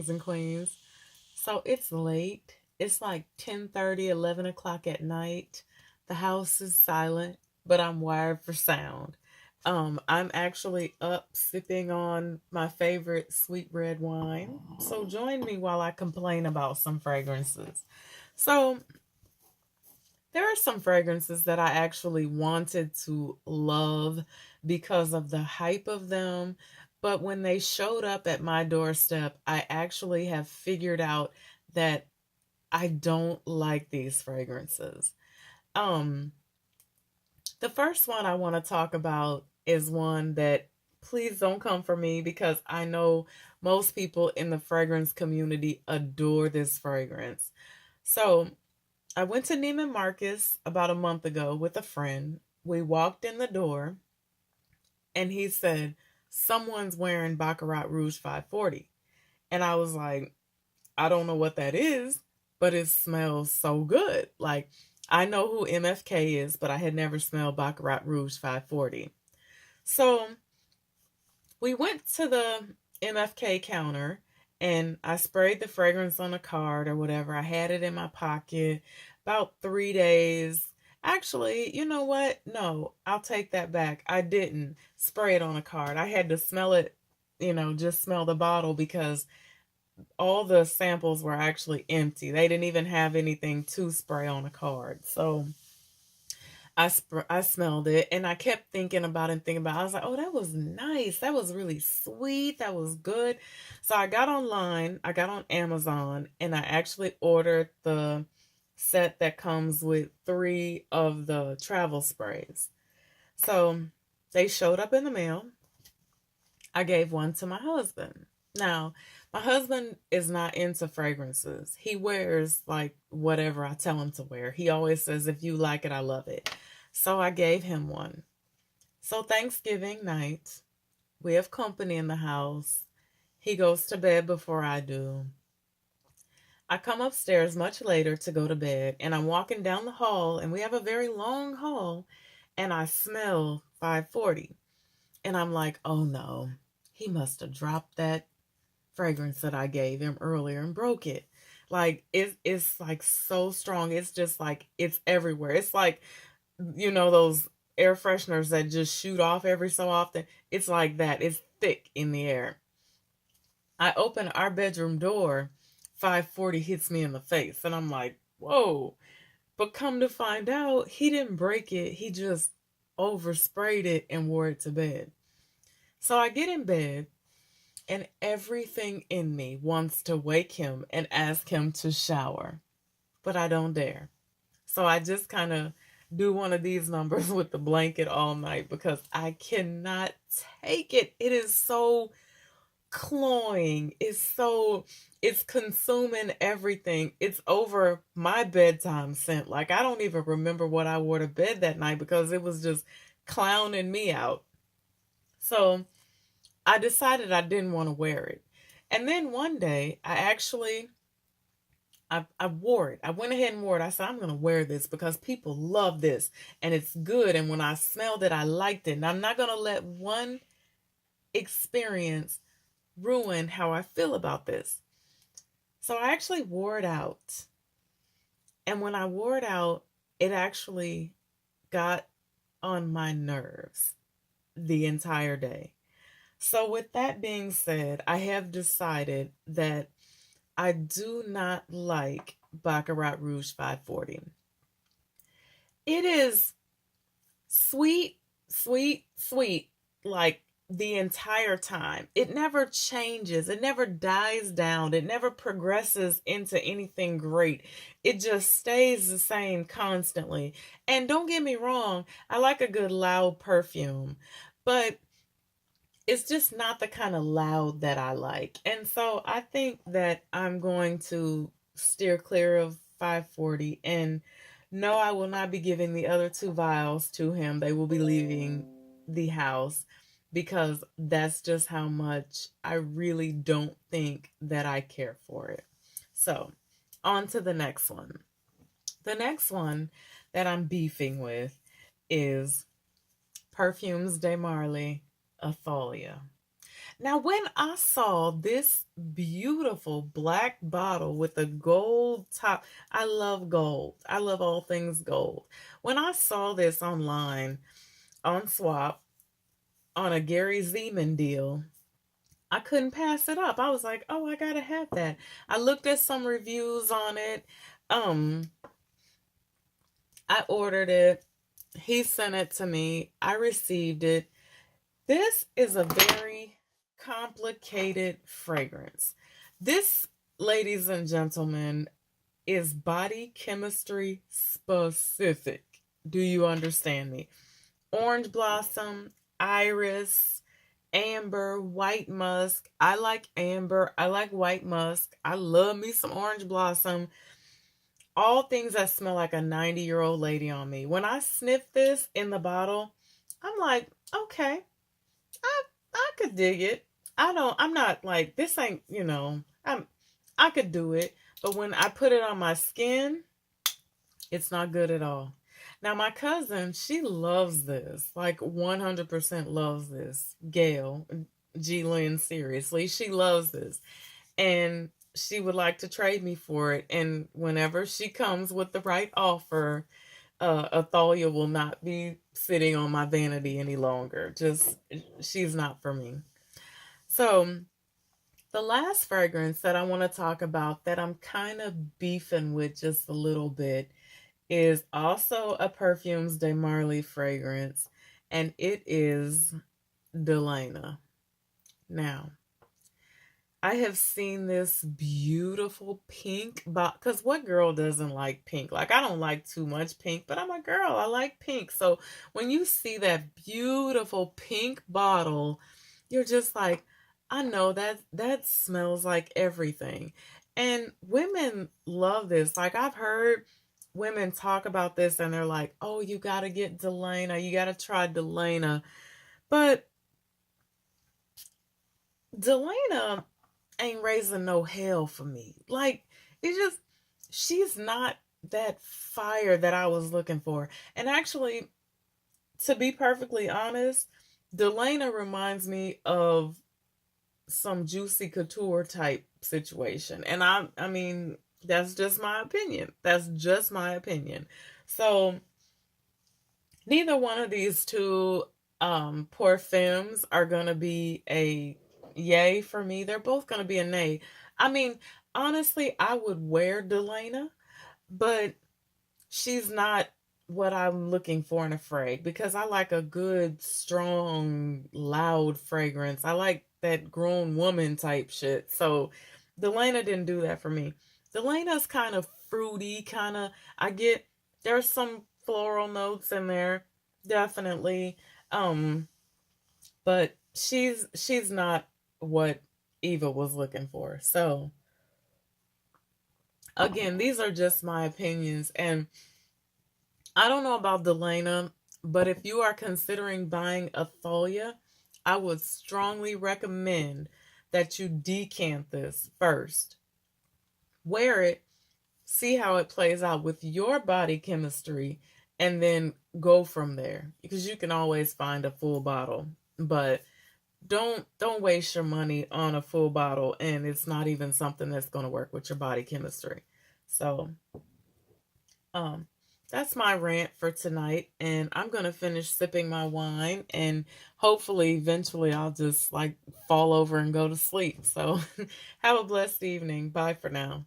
kings and queens. So it's late. It's like 10:30, 11 o'clock at night. The house is silent, but I'm wired for sound. I'm actually up sipping on my favorite sweet red wine. So join me while I complain about some fragrances. So there are some fragrances that I actually wanted to love because of the hype of them. But when they showed up at my doorstep, I actually have figured out that I don't like these fragrances. Um, the first one I want to talk about is one that please don't come for me because I know most people in the fragrance community adore this fragrance. So, I went to Neiman Marcus about a month ago with a friend. We walked in the door and he said, "Someone's wearing Baccarat Rouge 540." And I was like, "I don't know what that is, but it smells so good." Like, I know who MFK is, but I had never smelled Baccarat Rouge 540. So we went to the MFK counter and I sprayed the fragrance on a card or whatever. I had it in my pocket about 3 days. Actually, you know what? No, I'll take that back. I didn't spray it on a card. I had to smell it, just smell the bottle because all the samples were actually empty. They didn't even have anything to spray on a card. So I smelled it and I kept thinking about it and thinking about it. I was like, oh, that was nice. That was really sweet. That was good. So I got online, I got on Amazon, and I actually ordered the set that comes with three of the travel sprays. So they showed up in the mail. I gave one to my husband. Now, my husband is not into fragrances. He wears like whatever I tell him to wear. He always says, if you like it, I love it. So I gave him one. So Thanksgiving night, we have company in the house. He goes to bed before I do. I come upstairs much later to go to bed, and I'm walking down the hall, and we have a very long hall, and I smell 540. And I'm like, oh no, he must have dropped that fragrance that I gave him earlier and broke it. Like it's like so strong. It's just like it's everywhere. It's like those air fresheners that just shoot off every so often. It's like that. It's thick in the air. I open our bedroom door, 540 hits me in the face, and I'm like, whoa. But come to find out, he didn't break it. He just oversprayed it and wore it to bed. So I get in bed and everything in me wants to wake him and ask him to shower, but I don't dare. So I just kind of do one of these numbers with the blanket all night because I cannot take it. It is so cloying. It's consuming everything. It's over my bedtime scent. Like I don't even remember what I wore to bed that night because it was just clowning me out. So I decided I didn't want to wear it. And then one day, I wore it. I went ahead and wore it. I said, I'm going to wear this because people love this and it's good. And when I smelled it, I liked it. And I'm not going to let one experience ruin how I feel about this. So I actually wore it out. And when I wore it out, it actually got on my nerves the entire day. So, with that being said, I have decided that I do not like Baccarat Rouge 540. It is sweet, sweet, sweet, like the entire time. It never changes, it never dies down, it never progresses into anything great. It just stays the same constantly. And don't get me wrong, I like a good loud perfume, but it's just not the kind of loud that I like. And so I think that I'm going to steer clear of 540. And no, I will not be giving the other two vials to him. They will be leaving the house because that's just how much I really don't think that I care for it. So, on to the next one. The next one that I'm beefing with is Perfumes de Marly Athalia. Now, when I saw this beautiful black bottle with a gold top, I love gold. I love all things gold. When I saw this online on Swap on a Gary Zeman deal, I couldn't pass it up. I was like, "Oh, I gotta have that." I looked at some reviews on it. Um, I ordered it. He sent it to me. I received it. This is a very complicated fragrance. This, ladies and gentlemen, is body chemistry specific. Do you understand me? Orange blossom, iris, amber, white musk. I like amber. I like white musk. I love me some orange blossom. All things that smell like a 90-year-old lady on me. When I sniff this in the bottle, I'm like, okay, I could dig it. I'm not like this ain't, I could do it. But when I put it on my skin, it's not good at all. Now my cousin, she loves this. Like 100% loves this. Gail, G Lynn, seriously, she loves this. And she would like to trade me for it. And whenever she comes with the right offer, Athalia will not be sitting on my vanity any longer. Just, she's not for me. So, the last fragrance that I want to talk about that I'm kind of beefing with just a little bit is also a Perfumes de Marly fragrance, and it is Delana. Now, I have seen this beautiful pink because what girl doesn't like pink? Like, I don't like too much pink, but I'm a girl. I like pink. So when you see that beautiful pink bottle, you're just like, I know that smells like everything. And women love this. Like, I've heard women talk about this and they're like, oh, you got to get Delana. You got to try Delana. But Delana ain't raising no hell for me. Like, it just, she's not that fire that I was looking for. And actually, to be perfectly honest, Delana reminds me of some Juicy Couture type situation. And I mean, that's just my opinion. That's just my opinion. So neither one of these two parfums are gonna be a yay for me. They're both gonna be a nay. I mean, honestly, I would wear Delana, but she's not what I'm looking for in a frag because I like a good, strong, loud fragrance. I like that grown woman type shit. So Delana didn't do that for me. Delana's kind of fruity, kind of, I get, there's some floral notes in there, definitely. Um, but she's not what Eva was looking for. So again, these are just my opinions, and I don't know about Delana, but if you are considering buying a Thalia, I would strongly recommend that you decant this first. Wear it, see how it plays out with your body chemistry, and then go from there. Because you can always find a full bottle. But don't waste your money on a full bottle and it's not even something that's going to work with your body chemistry. So um, that's my rant for tonight, and I'm gonna finish sipping my wine, and hopefully, eventually, I'll just like fall over and go to sleep. So, have a blessed evening. Bye for now.